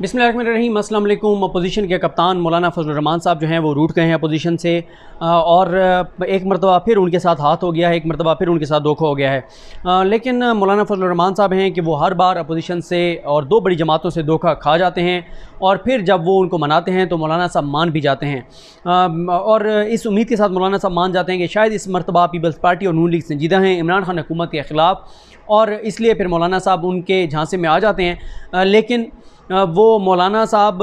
बिस्मिल्लाहिर्रहमानिर्रहीम। अस्सलाम वालेकुम। अपोजिशन के कप्तान मौलाना फजलुर रहमान साहब जो हैं वो रूठ गए हैं अपोजिशन से और एक मरतबा फिर उनके साथ हाथ हो गया है, एक मरतबा फिर उनके साथ धोखा हो गया है। लेकिन मौलाना फजलुर रहमान साहब हैं कि वो हर बार अपोजिशन से और दो बड़ी जमातों से धोखा खा जाते हैं और फिर जब वो उनको मनाते हैं तो मौलाना साहब मान भी जाते हैं और इस उम्मीद के साथ मौलाना साहब मान जाते हैं कि शायद इस मरतबा पीपल्स पार्टी और नून लीग संजीदा हैं इमरान खान हुकूमत के ख़िलाफ़, और इसलिए फिर मौलाना साहब उनके झांसे में आ जाते हैं। लेकिन वो मौलाना साहब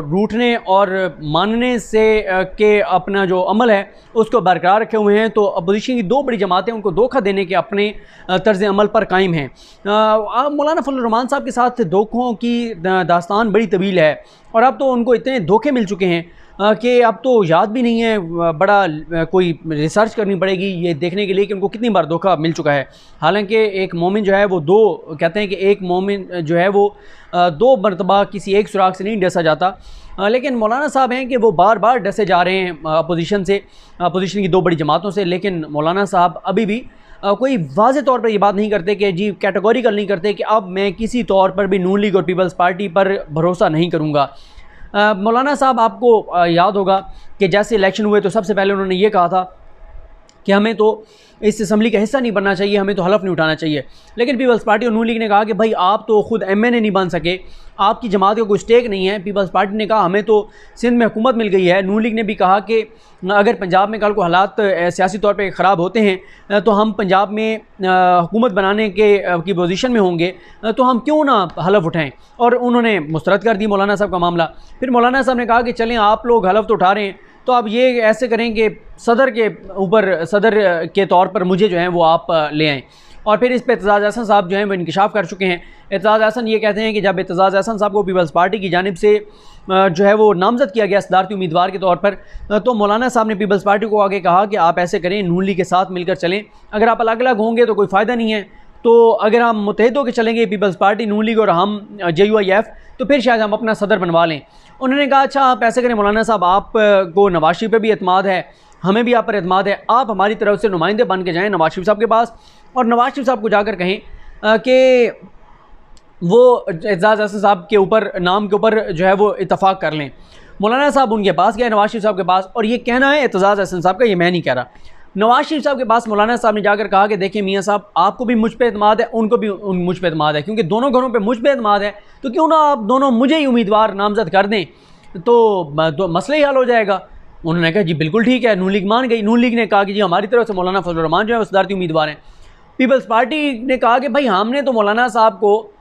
रूठने और मानने से के अपना जो अमल है उसको बरकरार रखे हुए हैं। तो अपोजिशन की दो बड़ी जमातें उनको धोखा देने के अपने तर्ज़ अमल पर कायम हैं। मौलाना फजलुर रहमान साहब के साथ धोखों की दास्तान बड़ी तवील है और अब तो उनको इतने धोखे मिल चुके हैं कि अब तो याद भी नहीं है, बड़ा कोई रिसर्च करनी पड़ेगी ये देखने के लिए कि उनको कितनी बार धोखा मिल चुका है। हालांकि एक मोमिन जो है वो दो कहते हैं कि एक मोमिन जो है वो दो मरतबा किसी एक सुराख से नहीं डसा जाता, लेकिन मौलाना साहब हैं कि वो बार बार डसे जा रहे हैं अपोजिशन से, अपोजिशन की दो बड़ी जमातों से। लेकिन मौलाना साहब अभी भी कोई वाज़े तौर पर ये बात नहीं करते कि जी कैटेगोरिकल नहीं करते कि अब मैं किसी तौर पर भी नून लीग और पीपल्स पार्टी पर भरोसा नहीं करूँगा। मौलाना साहब आपको याद होगा कि जैसे इलेक्शन हुए तो सबसे पहले उन्होंने ये कहा था कि हमें तो इस असम्बली का हिस्सा नहीं बनना चाहिए, हमें तो हलफ नहीं उठाना चाहिए। लेकिन पीपल्स पार्टी और नून लीग ने कहा कि भाई आप तो खुद MNA नहीं बन सके, आपकी जमात का कोई स्टेक नहीं है। पीपल्स पार्टी ने कहा हमें तो सिंध में हुकूमत मिल गई है। नून लीग ने भी कहा कि अगर पंजाब में कल को हालात सियासी तौर पे ख़राब होते हैं तो हम पंजाब में हुकूमत बनाने की पोजीशन में होंगे, तो हम क्यों ना हलफ उठाएं, और उन्होंने मुस्तरद कर दी मौलाना साहब का मामला। फिर मौलाना साहब ने कहा कि चलें आप लोग हलफ तो उठा रहे हैं तो अब ये ऐसे करें कि सदर के तौर पर मुझे जो है वो आप ले आएँ। और फिर इस पर एतजाज़ अहसन साहब जो हैं वो इंकशाफ कर चुके हैं। एतजाज़ अहसन ये कहते हैं कि जब एतजाज़ अहसन साहब को पीपल्स पार्टी की जानिब से जो है वो नामज़द किया गया सदारती उम्मीदवार के तौर पर, तो मौलाना साहब ने पीपल्स पार्टी को आगे कहा कि आप ऐसे करें, नून लीग के साथ मिलकर चलें। अगर आप अलग अलग होंगे तो कोई फ़ायदा नहीं है, तो अगर हम मुत्तहिद होकर चलेंगे पीपल्स पार्टी, नून लीग और हम JUIF, तो फिर शायद हम अपना सदर बनवा लें। उन्होंने कहा अच्छा आप ऐसे करें मौलाना साहब, आप को नवाज शरीफ पे भी एतमाद है, हमें भी आप पर एतमाद है, आप हमारी तरफ से नुमाइंदे बन के जाएँ नवाज शरीफ साहब के पास और नवाज शरीफ साहब को जाकर कहें कि वो एतजाज़ अहसन साहब के ऊपर नाम के ऊपर जो है वो इत्तफाक कर लें। मौलाना साहब उनके पास गए, नवाज शरीफ साहब के पास, और ये कहना है एतजाज़ अहसन साहब का, ये मैं नहीं कह रहा। नवाज शरीफ साहब के पास मौलाना साहब ने जाकर कहा कि देखिए मियाँ साहब, आपको भी मुझ पे एतमाद है, उनको भी मुझ पे एतमाद है, क्योंकि दोनों घरों पे मुझ पे एतमाद है, तो क्यों ना आप दोनों मुझे ही उम्मीदवार नामज़द कर दें तो मसला ही हल हो जाएगा। उन्होंने कहा जी बिल्कुल ठीक है। नून लीग मान गई। नून लीग ने कहा कि जी हमारी तरफ से मौलाना फजलुर रहमान जो है वो सदारती उम्मीदवार हैं। पीपल्स पार्टी ने कहा कि भाई हमने तो मौलाना साहब को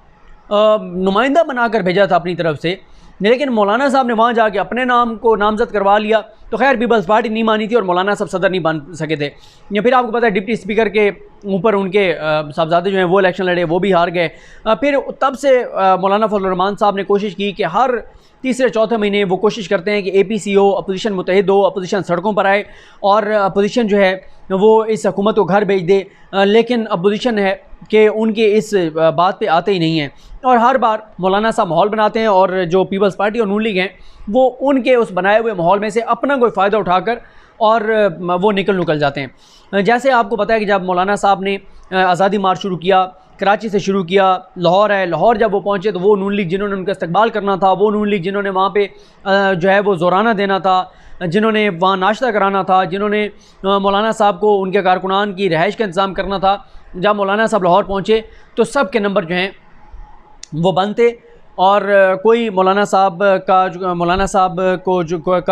नुमाइंदा बनाकर भेजा था अपनी तरफ से, लेकिन मौलाना साहब ने वहाँ जाके अपने नाम को नामज़द करवा लिया, तो खैर पीपल्स पार्टी नहीं मानी थी और मौलाना साहब सदर नहीं बन सके थे। या फिर आपको पता है डिप्टी स्पीकर के ऊपर उनके साहबजादे जो हैं वो इलेक्शन लड़े, वो भी हार गए। फिर तब से मौलाना फजलुर रहमान साहब ने कोशिश की कि हर तीसरे चौथे महीने वो कोशिश करते हैं कि APC हो, अपोजिशन मुत्तहिद हो, अपोजिशन सड़कों पर आए और अपोजिशन जो है वो इस हुकूमत को घर भेज दे। लेकिन अपोजिशन है कि उनके इस बात पे आते ही नहीं हैं और हर बार मौलाना साहब माहौल बनाते हैं और जो पीपल्स पार्टी और नून लीग हैं वो उनके उस बनाए हुए माहौल में से अपना कोई फ़ायदा उठाकर और वो निकल जाते हैं। जैसे आपको पता है कि जब मौलाना साहब ने आज़ादी मार्च शुरू किया, कराची से शुरू किया, लाहौर है, लाहौर जब वो पहुँचे तो वो नून लीग जिन्होंने उनका इस्तकबाल करना था, वो नून लीग जिन्होंने वहाँ पे जो है वो ज़ोराना देना था, जिन्होंने वहाँ नाश्ता कराना था, जिन्होंने मौलाना साहब को उनके कारकुनान की रिहाइश का इंतज़ाम करना था, जब मौलाना साहब लाहौर पहुँचे तो सब के नंबर जो हैं वो बंद थे और कोई मौलाना साहब का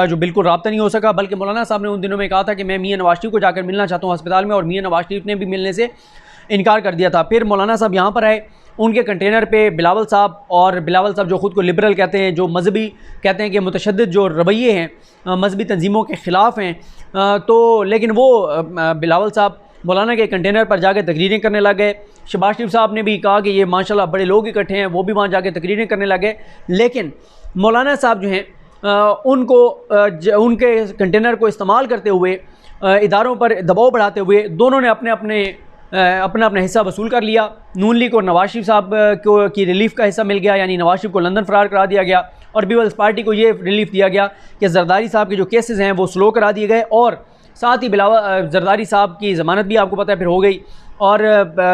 जो बिल्कुल रब्ता नहीं हो सका। बल्कि मौलाना साहब ने उन दिनों में कहा था कि मैं मियाँ नवाज शरीफ को जाकर मिलना चाहता हूँ अस्पताल में, और मियाँ नवाज शरीफ ने भी मिलने से इनकार कर दिया था। फिर मौलाना साहब यहाँ पर आए, उनके कंटेनर पे बिलावल साहब, और बिलावल साहब जो ख़ुद को लिबरल कहते हैं, जो मजहबी कहते हैं कि मुतशद्दिद जो रवैये हैं, मजहबी तंजीमों के ख़िलाफ़ हैं, तो लेकिन वो बिलावल साहब मौलाना के कंटेनर पर जाकर तकरीरें करने लग गए। शहबाज शरीफ साहब ने भी कहा कि ये माशाल्लाह बड़े लोग इकट्ठे हैं, वो भी वहाँ जाकर तकरीरें करने लग गए। लेकिन मौलाना साहब जो हैं उनको उनके कंटेनर को इस्तेमाल करते हुए इदारों पर दबाव बढ़ाते हुए दोनों ने अपना हिस्सा वसूल कर लिया। नून लीग और नवाज शरीफ साहब को की रिलीफ का हिस्सा मिल गया, यानी नवाज शरीफ को लंदन फ़रार करा दिया गया और पीपल्स पार्टी को ये रिलीफ दिया गया कि जरदारी साहब के जो केसेस हैं वो स्लो करा दिए गए, और साथ ही जरदारी साहब की ज़मानत भी आपको पता है फिर हो गई, और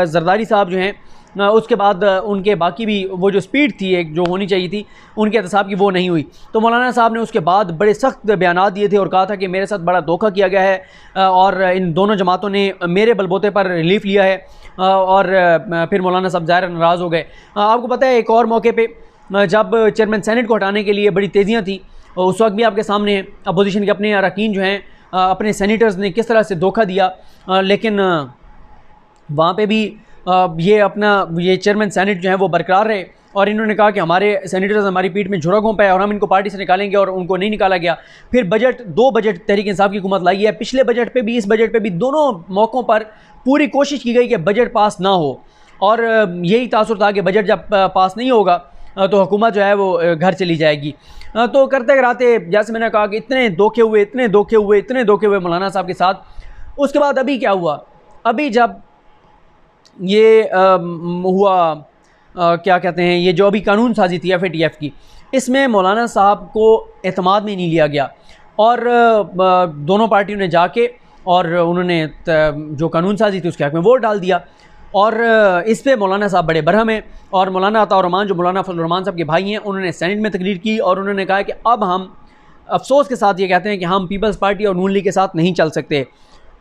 जरदारी साहब जो हैं उसके बाद उनके बाकी भी वो जो स्पीड थी एक जो होनी चाहिए थी उनके एहतसाब की वो नहीं हुई। तो मौलाना साहब ने उसके बाद बड़े सख्त बयानात दिए थे और कहा था कि मेरे साथ बड़ा धोखा किया गया है और इन दोनों जमातों ने मेरे बलबूते पर रिलीफ लिया है और फिर मौलाना साहब ज़ाहिर नाराज़ हो गए। आपको पता है एक और मौके पर जब चेयरमैन सेनेट को हटाने के लिए बड़ी तेज़ियाँ थी, उस वक्त भी आपके सामने अपोजिशन के अपने अरकान जो हैं अपने सेनेटर्स ने किस तरह से धोखा दिया, लेकिन वहाँ पे भी ये चेयरमैन सेनेट जो है वो बरकरार रहे और इन्होंने कहा कि हमारे सेनेटर्स हमारी पीठ में झुरा घोंपा है और हम इनको पार्टी से निकालेंगे, और उनको नहीं निकाला गया। फिर दो बजट तहरीक इंसाफ की हुकूमत लाई है, पिछले बजट पे भी इस बजट पे भी दोनों मौक़ों पर पूरी कोशिश की गई कि बजट पास ना हो, और यही तासुर था कि बजट जब पास नहीं होगा तो हुकूमत जो है वो घर चली जाएगी। तो करते कराते जैसे मैंने कहा कि इतने धोखे हुए मौलाना साहब के साथ। उसके बाद अभी क्या हुआ, अभी जब ये हुआ क्या कहते हैं, ये जो अभी कानून साजी थी FATF की, इसमें मौलाना साहब को एतमाद में नहीं लिया गया और दोनों पार्टियों ने जाके और उन्होंने जो कानून साजी थी उसके हक़ में वोट डाल दिया और इस पे मौलाना साहब बड़े बरहम हैं। और मौलाना अताउर रहमान जो मौलाना फजलुर रहमान साहब के भाई हैं, उन्होंने सेनेट में तकरीर की और उन्होंने कहा कि अब हम अफसोस के साथ ये कहते हैं कि हम पीपल्स पार्टी और नून लीग के साथ नहीं चल सकते।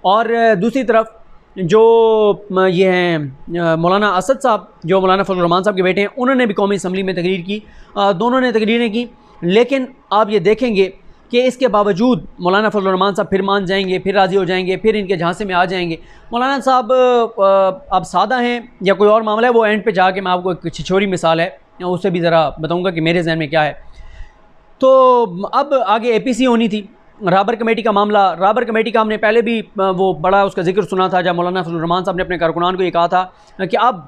और दूसरी तरफ जो ये हैं मौलाना असद साहब जो मौलाना फजलुर रहमान साहब के बेटे हैं, उन्होंने भी कौमी असम्बली में तकरीर की, दोनों ने तकरीरें की। लेकिन आप ये देखेंगे कि इसके बावजूद मौलाना फजलुर रहमान साहब फिर मान जाएंगे, फिर राज़ी हो जाएंगे, फिर इनके झांसे में आ जाएंगे। मौलाना साहब अब सादा हैं या कोई और मामला है, वो एंड पे जाके मैं आपको एक छिछोरी मिसाल है उससे भी ज़रा बताऊँगा कि मेरे जहन में क्या है। तो अब आगे APC होनी थी, राबर कमेटी का मामला। राबर कमेटी का हमने पहले भी वो बड़ा उसका जिक्र सुना था जब मौलाना फजलुर रहमान साहब ने अपने कारकुनान को ये कहा था कि अब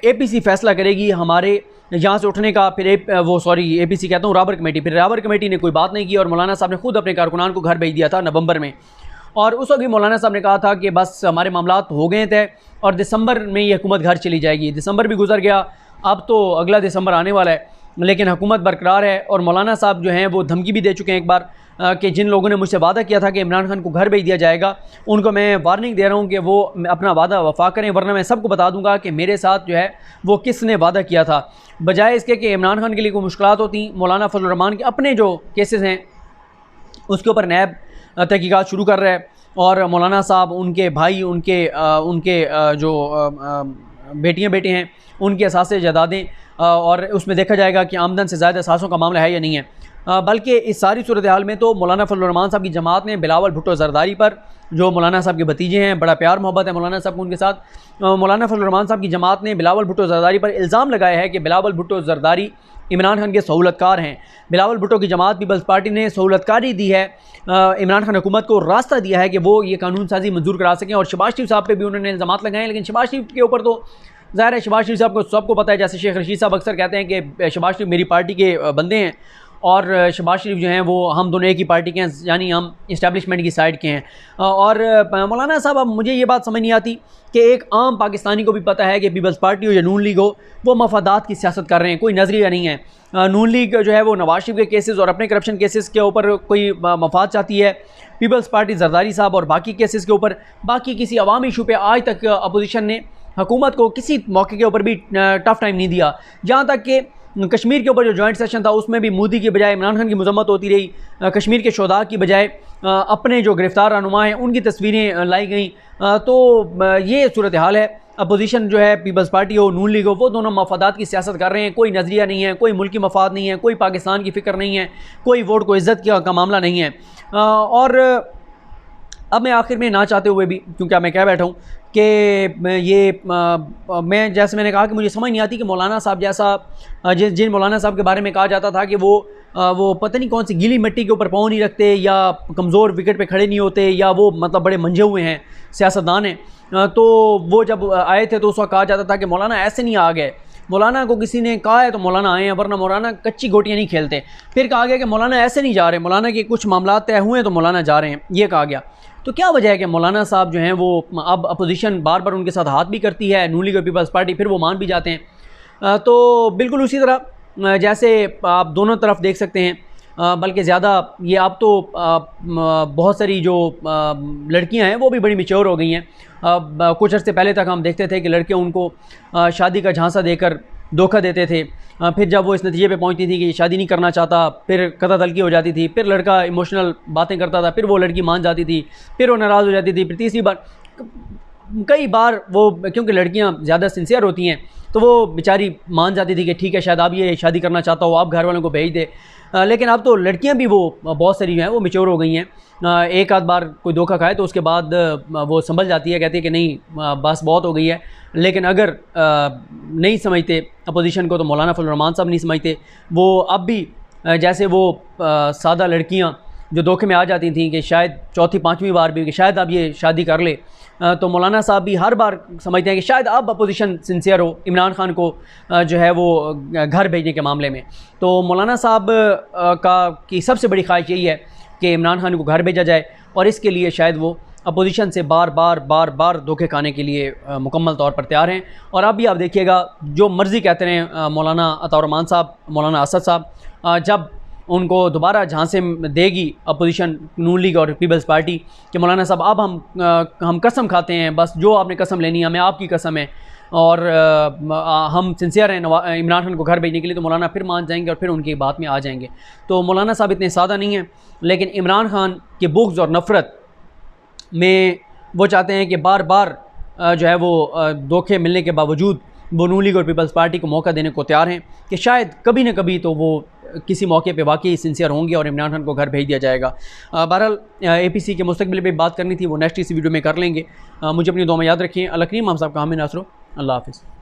APC फ़ैसला करेगी हमारे यहाँ से उठने का। फिर APC कहता हूँ, राबर कमेटी। फिर राबर कमेटी ने कोई बात नहीं की और मौलाना साहब ने खुद अपने कारकुनान को घर भेज दिया था नवंबर में। और उस वक्त भी मौलाना साहब ने कहा था कि बस हमारे मामलात हो गए थे और दिसंबर में ये हुकूमत घर चली जाएगी। दिसंबर भी गुजर गया, अब तो अगला दिसंबर आने वाला है, लेकिन हुकूमत बरकरार है। और मौलाना साहब जो हैं वो धमकी भी दे चुके हैं एक बार कि जिन लोगों ने मुझसे वादा किया था कि इमरान खान को घर भेज दिया जाएगा, उनको मैं वार्निंग दे रहा हूँ कि वो अपना वादा वफा करें, वरना मैं सबको बता दूंगा कि मेरे साथ जो है वो किसने वादा किया था। बजाय इसके कि इमरान खान के लिए कोई मुश्किलात होती, मौलाना फजलुर रहमान के अपने जो केसेस हैं उसके ऊपर नैब तहकीकात शुरू कर रहा है और मौलाना साहब, उनके भाई, उनके जो बेटियाँ बेटे हैं, उनके असासे जायदादें, और उसमें देखा जाएगा कि आमदन से ज़्यादा असासों का मामला है या नहीं है। बल्कि इस सारी सूरत हाल में तो मौलाना फजलुर रहमान साहब की जमात ने बिलावल भुट्टो ज़रदारी पर, जो मौलाना साहब के भतीजे हैं, बड़ा प्यार मोहब्बत है मौलाना साहब को उनके साथ, मौलाना फजलुर रहमान साहब की जमात ने बिलावल भुट्टो ज़रदारी पर इल्ज़ाम लगाया है कि बिलावल भुट्टो ज़रदारी इमरान खान के सहूलतकार हैं। बिलावल भुट्टो की जमात पीपल्स पार्टी ने सहूलतकारी दी है, इमरान खान हुकूमत को रास्ता दिया है कि वो ये कानून साजी मंजूर करा सकें। और शहबाज शरीफ साहब पे भी उन्होंने इल्ज़ामात लगाए हैं, लेकिन शहबाज शरीफ के ऊपर तो ज़ाहिर है शहबाज शरीफ साहब को सबको पता है, जैसे शेख रशीद साहब अक्सर कहते हैं कि शहबाज शरीफ मेरी पार्टी के बंदे हैं और शहबाज शरीफ जो हैं वो हम दोनों एक ही पार्टी के हैं, यानी हम इस्टेब्लिशमेंट की साइड के हैं। और मौलाना साहब, अब मुझे ये बात समझ नहीं आती कि एक आम पाकिस्तानी को भी पता है कि पीपल्स पार्टी हो या नून लीग हो, वो मफादात की सियासत कर रहे हैं, कोई नज़रिया नहीं है। नून लीग जो है वो नवाज शरीफ के केसेस और अपने करप्शन केसेस के ऊपर कोई मफाद चाहती है, पीपल्स पार्टी जरदारी साहब और बाकी केसेस के ऊपर, बाकी किसी अवामी इशू पे आज तक अपोजिशन ने हुकूमत को किसी मौके के ऊपर भी टफ़ टाइम नहीं दिया। जहाँ तक कि कश्मीर के ऊपर जो जॉइंट सेशन था उसमें भी मोदी की बजाय इमरान खान की मजम्मत होती रही, कश्मीर के शोधा की बजाय अपने जो गिरफ्तार रहनुमा हैं उनकी तस्वीरें लाई गई। तो ये सूरत हाल है। अपोजिशन जो है पीपल्स पार्टी हो नून लीग हो, वो दोनों मफादात की सियासत कर रहे हैं, कोई नज़रिया नहीं है, कोई मुल्की मफाद नहीं है, कोई पाकिस्तान की फ़िक्र नहीं है, कोई वोट को इज़्ज़त का मामला नहीं है। और अब मैं आखिर में ना चाहते हुए भी, क्योंकि अब मैं कह बैठा हूँ कि ये मैं जैसे मैंने कहा कि मुझे समझ नहीं आती कि मौलाना साहब जैसा जिन मौलाना साहब के बारे में कहा जाता था कि वो पता नहीं कौन सी गीली मिट्टी के ऊपर पाँव नहीं रखते या कमज़ोर विकेट पे खड़े नहीं होते या वो मतलब बड़े मंझे हुए हैं, सियासतदान हैं, तो वो जब आए थे तो उस वक्त कहा जाता था कि मौलाना ऐसे नहीं आ गए, मौलाना को किसी ने कहा है तो मौलाना आए हैं, वरना मौलाना कच्ची गोटियाँ नहीं खेलते। फिर कहा गया कि मौलाना ऐसे नहीं जा रहे, मौलाना के कुछ मामला तय हुए हैं तो मौलाना जा रहे हैं, ये कहा गया। तो क्या वजह है कि मौलाना साहब जो हैं वो अब अपोजिशन बार बार उनके साथ हाथ भी करती है, नून लीग और पीपल्स पार्टी, फिर वो मान भी जाते हैं। तो बिल्कुल उसी तरह जैसे आप दोनों तरफ देख सकते हैं बल्कि ज़्यादा ये अब तो बहुत सारी जो लड़कियां हैं वो भी बड़ी मैच्योर हो गई हैं। कुछ अर्से पहले तक हम देखते थे कि लड़के उनको शादी का झांसा देकर धोखा देते थे, फिर जब वो इस नतीजे पे पहुंचती थी कि शादी नहीं करना चाहता, फिर कता तलकी हो जाती थी, फिर लड़का इमोशनल बातें करता था, फिर वो लड़की मान जाती थी, फिर वो नाराज़ हो जाती थी, फिर तीसरी बार कई बार वो, क्योंकि लड़कियां ज़्यादा सिंसियर होती हैं तो वो बेचारी मान जाती थी कि ठीक है शायद आप ये शादी करना चाहता हो, आप घर वालों को भेज दे। लेकिन अब तो लड़कियां भी वो बहुत सारी जो हैं वो मैच्योर हो गई हैं। एक आध बार कोई धोखा खाए तो उसके बाद वो संभल जाती है, कहती है कि नहीं बस बहुत हो गई है। लेकिन अगर नहीं समझते अपोजिशन को तो मौलाना फजल रहमान साहब नहीं समझते। वो अब भी जैसे वो सादा लड़कियां जो धोखे में आ जाती थी कि शायद चौथी पाँचवीं बार भी कि शायद अब ये शादी कर ले, तो मौलाना साहब भी हर बार समझते हैं कि शायद अब अपोजिशन सिंसियर हो इमरान खान को जो है वो घर भेजने के मामले में। तो मौलाना साहब की सबसे बड़ी ख्वाहिश यही है कि इमरान खान को घर भेजा जाए, और इसके लिए शायद वो अपोजिशन से बार बार धोखे खाने के लिए मुकम्मल तौर पर तैयार हैं। और अब भी आप देखिएगा जो मर्ज़ी कहते हैं मौलाना अताउर रहमान साहब, मौलाना असद साहब, जब उनको दोबारा झांसे देगी अपोजिशन नून लीग और पीपल्स पार्टी कि मौलाना साहब अब हम कसम खाते हैं, बस जो आपने कसम लेनी है हमें आपकी कसम है, और हम सिंसियर हैं इमरान खान को घर भेजने के लिए, तो मौलाना फिर मान जाएंगे और फिर उनकी बात में आ जाएंगे। तो मौलाना साहब इतने सादा नहीं हैं, लेकिन इमरान खान के बुग़्ज़ और नफ़रत में वो चाहते हैं कि बार बार जो है वो धोखे मिलने के बावजूद वो नून लीग और पीपल्स पार्टी को मौका देने को तैयार हैं कि शायद कभी न कभी तो वो किसी मौके पे वाकई सिंसियर होंगे और इमरान खान को घर भेज दिया जाएगा। बहरहाल APC के मुस्तकबिल पे बात करनी थी, वो नेक्स्ट इस वीडियो में कर लेंगे। मुझे अपनी दुआ में याद रखिए। अल्लाह करीम हम सब का हामी नासरो। अल्लाह हाफ़िज़।